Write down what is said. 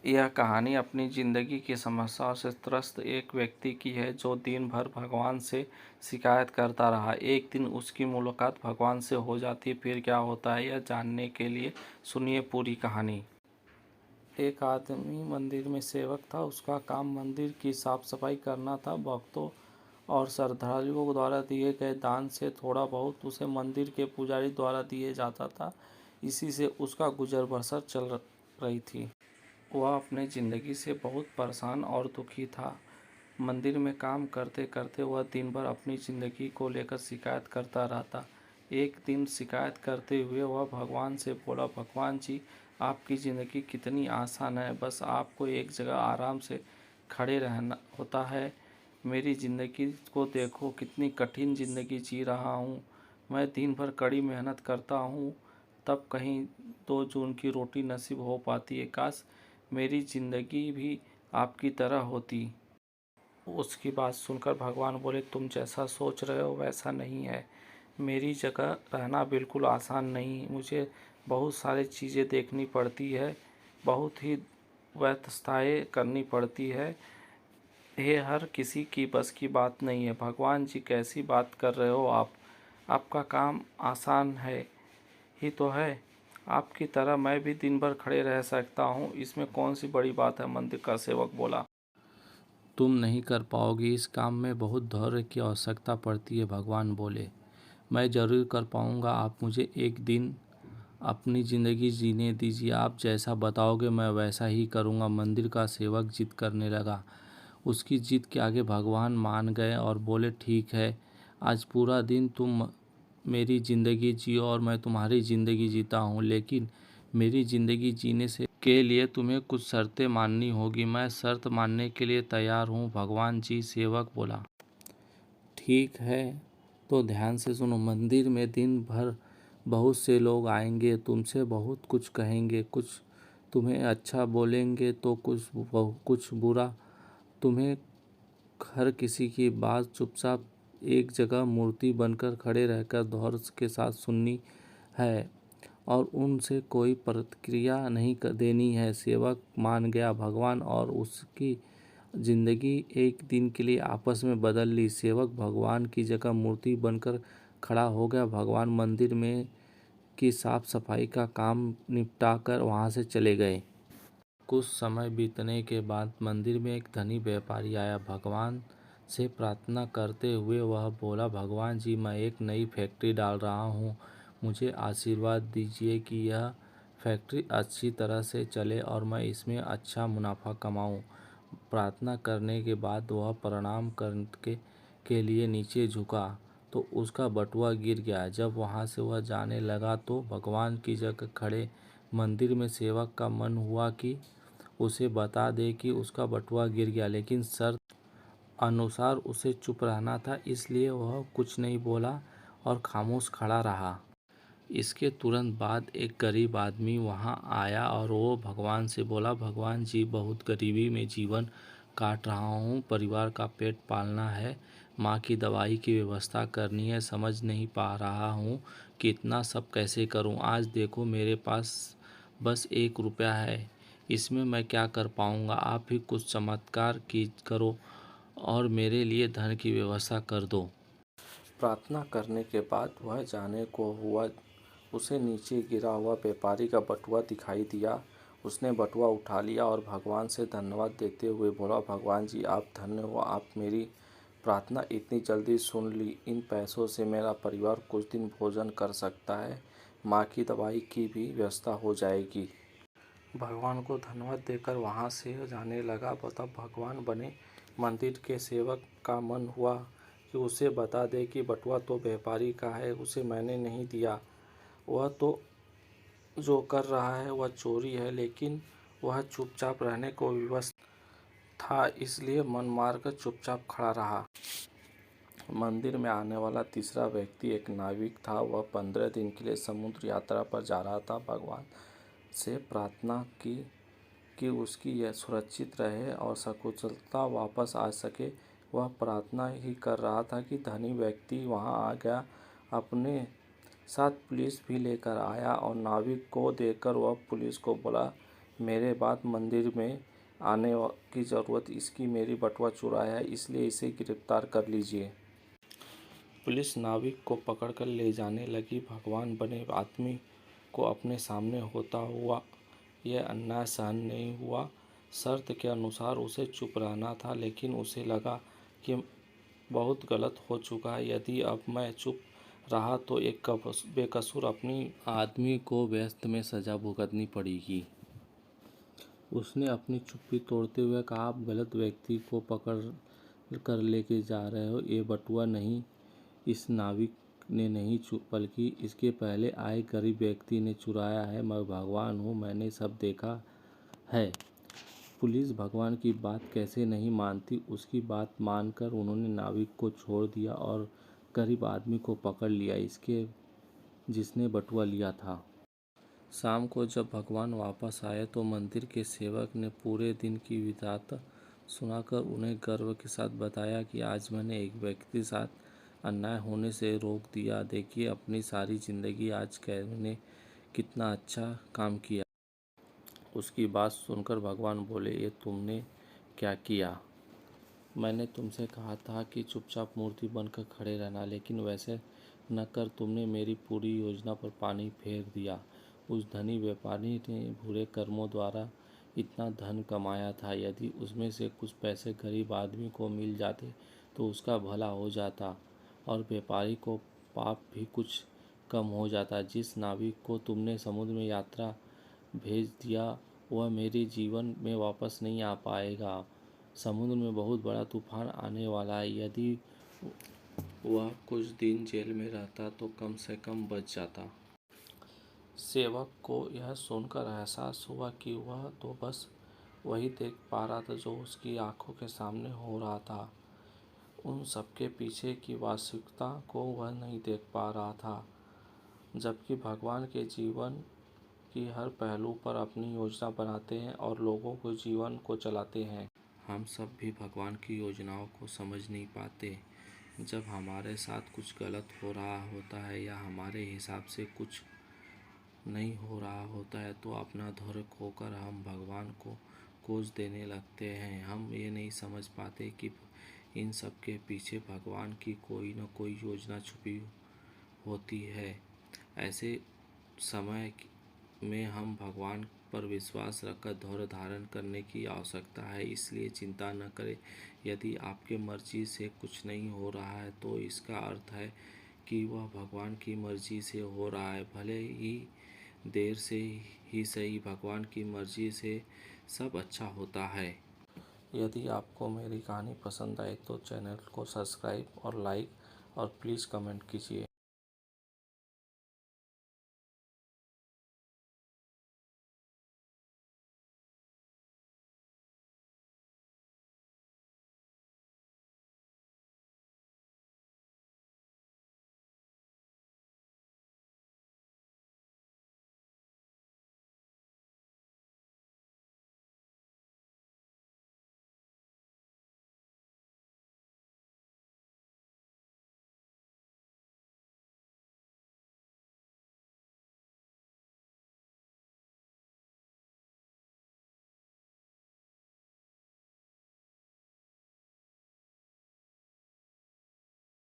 यह कहानी अपनी जिंदगी की समस्याओं से त्रस्त एक व्यक्ति की है जो दिन भर भगवान से शिकायत करता रहा। एक दिन उसकी मुलाकात भगवान से हो जाती। फिर क्या होता है यह जानने के लिए सुनिए पूरी कहानी। एक आदमी मंदिर में सेवक था। उसका काम मंदिर की साफ सफाई करना था। भक्तों और श्रद्धालुओं द्वारा दिए गए दान से थोड़ा बहुत उसे मंदिर के पुजारी द्वारा दिए जाता था। इसी से उसका गुजर बसर चल रही थी। वह अपने ज़िंदगी से बहुत परेशान और दुखी था। मंदिर में काम करते करते वह दिन भर अपनी ज़िंदगी को लेकर शिकायत करता रहता। एक दिन शिकायत करते हुए वह भगवान से बोला, भगवान जी, आपकी ज़िंदगी कितनी आसान है, बस आपको एक जगह आराम से खड़े रहना होता है। मेरी ज़िंदगी को देखो, कितनी कठिन ज़िंदगी जी रहा हूँ। मैं दिन भर कड़ी मेहनत करता हूँ, तब कहीं 2 जून की रोटी नसीब हो पाती है। काश मेरी ज़िंदगी भी आपकी तरह होती। उसकी बात सुनकर भगवान बोले, तुम जैसा सोच रहे हो वैसा नहीं है। मेरी जगह रहना बिल्कुल आसान नहीं। मुझे बहुत सारी चीज़ें देखनी पड़ती है, बहुत ही व्यवस्थाएं करनी पड़ती है। ये हर किसी की बस की बात नहीं है। भगवान जी, कैसी बात कर रहे हो आप? आपका काम आसान है ही तो है। आपकी तरह मैं भी दिन भर खड़े रह सकता हूँ, इसमें कौन सी बड़ी बात है? मंदिर का सेवक बोला। तुम नहीं कर पाओगे, इस काम में बहुत धैर्य की आवश्यकता पड़ती है। भगवान बोले, मैं ज़रूर कर पाऊँगा। आप मुझे एक दिन अपनी ज़िंदगी जीने दीजिए। आप जैसा बताओगे मैं वैसा ही करूँगा। मंदिर का सेवक जिद करने लगा। उसकी जिद के आगे भगवान मान गए और बोले, ठीक है, आज पूरा दिन तुम मेरी ज़िंदगी जियो और मैं तुम्हारी ज़िंदगी जीता हूँ, लेकिन मेरी ज़िंदगी जीने से के लिए तुम्हें कुछ शर्तें माननी होगी। मैं शर्त मानने के लिए तैयार हूँ। भगवान जी, सेवक बोला। ठीक है, तो ध्यान से सुनो। मंदिर में दिन भर बहुत से लोग आएंगे, तुमसे बहुत कुछ कहेंगे, कुछ तुम्हें अच्छा बोलेंगे तो कुछ बुरा। तुम्हें हर किसी की बात चुपचाप एक जगह मूर्ति बनकर खड़े रहकर धैर्य के साथ सुननी है और उनसे कोई प्रतिक्रिया नहीं देनी है। सेवक मान गया। भगवान और उसकी जिंदगी एक दिन के लिए आपस में बदल ली। सेवक भगवान की जगह मूर्ति बनकर खड़ा हो गया। भगवान मंदिर में की साफ सफाई का काम निपटाकर वहां से चले गए। कुछ समय बीतने के बाद मंदिर में एक धनी व्यापारी आया। भगवान से प्रार्थना करते हुए वह बोला, भगवान जी, मैं एक नई फैक्ट्री डाल रहा हूँ। मुझे आशीर्वाद दीजिए कि यह फैक्ट्री अच्छी तरह से चले और मैं इसमें अच्छा मुनाफा कमाऊँ। प्रार्थना करने के बाद वह प्रणाम करके के लिए नीचे झुका तो उसका बटुआ गिर गया। जब वहाँ से वह जाने लगा तो भगवान की जगह खड़े मंदिर में सेवक का मन हुआ कि उसे बता दे कि उसका बटुआ गिर गया, लेकिन शर्त अनुसार उसे चुप रहना था। इसलिए वह कुछ नहीं बोला और खामोश खड़ा रहा। इसके तुरंत बाद एक गरीब आदमी वहां आया और वो भगवान से बोला, भगवान जी, बहुत गरीबी में जीवन काट रहा हूँ। परिवार का पेट पालना है, माँ की दवाई की व्यवस्था करनी है। समझ नहीं पा रहा हूँ कि इतना सब कैसे करूँ। आज देखो, मेरे पास बस 1 रुपया है, इसमें मैं क्या कर पाऊँगा। आप ही कुछ चमत्कार की करो और मेरे लिए धन की व्यवस्था कर दो। प्रार्थना करने के बाद वह जाने को हुआ। उसे नीचे गिरा हुआ व्यापारी का बटुआ दिखाई दिया। उसने बटुआ उठा लिया और भगवान से धन्यवाद देते हुए बोला, भगवान जी, आप धन्य हो, आप मेरी प्रार्थना इतनी जल्दी सुन ली। इन पैसों से मेरा परिवार कुछ दिन भोजन कर सकता है, माँ की दवाई की भी व्यवस्था हो जाएगी। भगवान को धन्यवाद देकर वहाँ से जाने लगा। तब भगवान बने मंदिर के सेवक का मन हुआ कि उसे बता दे कि बटुआ तो व्यापारी का है, उसे मैंने नहीं दिया। वह तो जो कर रहा है वह चोरी है, लेकिन वह चुपचाप रहने को विवश था, इसलिए मन मारकर चुपचाप खड़ा रहा। मंदिर में आने वाला तीसरा व्यक्ति एक नाविक था। वह 15 दिन के लिए समुद्र यात्रा पर जा रहा था। भगवान से प्रार्थना की कि उसकी यह सुरक्षित रहे और सकुशलता वापस आ सके। वह प्रार्थना ही कर रहा था कि धनी व्यक्ति वहां आ गया। अपने साथ पुलिस भी लेकर आया और नाविक को देखकर वह पुलिस को बोला, मेरे बाद मंदिर में आने की ज़रूरत इसकी मेरी बटुआ चुराया है, इसलिए इसे गिरफ्तार कर लीजिए। पुलिस नाविक को पकड़कर ले जाने लगी। भगवान बने आदमी को अपने सामने होता हुआ यह अन्याय सहन नहीं हुआ। शर्त के अनुसार उसे चुप रहना था, लेकिन उसे लगा कि बहुत गलत हो चुका है। यदि अब मैं चुप रहा तो एक बेकसूर अपनी आदमी को व्यस्त में सजा भुगतनी पड़ेगी। उसने अपनी चुप्पी तोड़ते हुए कहा, आप गलत व्यक्ति को पकड़ कर लेके जा रहे हो। ये बटुआ नहीं इस नाविक ने नहीं बल्कि इसके पहले आए गरीब व्यक्ति ने चुराया है। मैं भगवान हूँ, मैंने सब देखा है। पुलिस भगवान की बात कैसे नहीं मानती। उसकी बात मानकर उन्होंने नाविक को छोड़ दिया और गरीब आदमी को पकड़ लिया, जिसने बटुआ लिया था। शाम को जब भगवान वापस आए तो मंदिर के सेवक ने पूरे दिन की विधाता सुनाकर उन्हें गर्व के साथ बताया कि आज मैंने एक व्यक्ति के साथ अन्याय होने से रोक दिया। देखिए अपनी सारी ज़िंदगी आज मैंने कितना अच्छा काम किया। उसकी बात सुनकर भगवान बोले, ये तुमने क्या किया? मैंने तुमसे कहा था कि चुपचाप मूर्ति बनकर खड़े रहना, लेकिन वैसे न कर तुमने मेरी पूरी योजना पर पानी फेर दिया। उस धनी व्यापारी ने बुरे कर्मों द्वारा इतना धन कमाया था। यदि उसमें से कुछ पैसे गरीब आदमी को मिल जाते तो उसका भला हो जाता और व्यापारी को पाप भी कुछ कम हो जाता। जिस नाविक को तुमने समुद्र में यात्रा भेज दिया वह मेरे जीवन में वापस नहीं आ पाएगा। समुद्र में बहुत बड़ा तूफान आने वाला है। यदि वह कुछ दिन जेल में रहता तो कम से कम बच जाता। सेवक को यह सुनकर एहसास हुआ कि वह तो बस वही देख पा रहा था जो उसकी आंखों के सामने हो रहा था। उन सबके पीछे की वास्तविकता को वह नहीं देख पा रहा था। जबकि भगवान के जीवन की हर पहलू पर अपनी योजना बनाते हैं और लोगों को जीवन को चलाते हैं। हम सब भी भगवान की योजनाओं को समझ नहीं पाते। जब हमारे साथ कुछ गलत हो रहा होता है या हमारे हिसाब से कुछ नहीं हो रहा होता है तो अपना धैर्य खोकर हम भगवान को कोस देने लगते हैं। हम ये नहीं समझ पाते कि इन सब के पीछे भगवान की कोई न कोई योजना छुपी होती है। ऐसे समय में हम भगवान पर विश्वास रखकर धैर्य धारण करने की आवश्यकता है। इसलिए चिंता न करें। यदि आपके मर्जी से कुछ नहीं हो रहा है तो इसका अर्थ है कि वह भगवान की मर्जी से हो रहा है। भले ही देर से ही सही, भगवान की मर्जी से सब अच्छा होता है। यदि आपको मेरी कहानी पसंद आए तो चैनल को सब्सक्राइब और लाइक और प्लीज़ कमेंट कीजिए।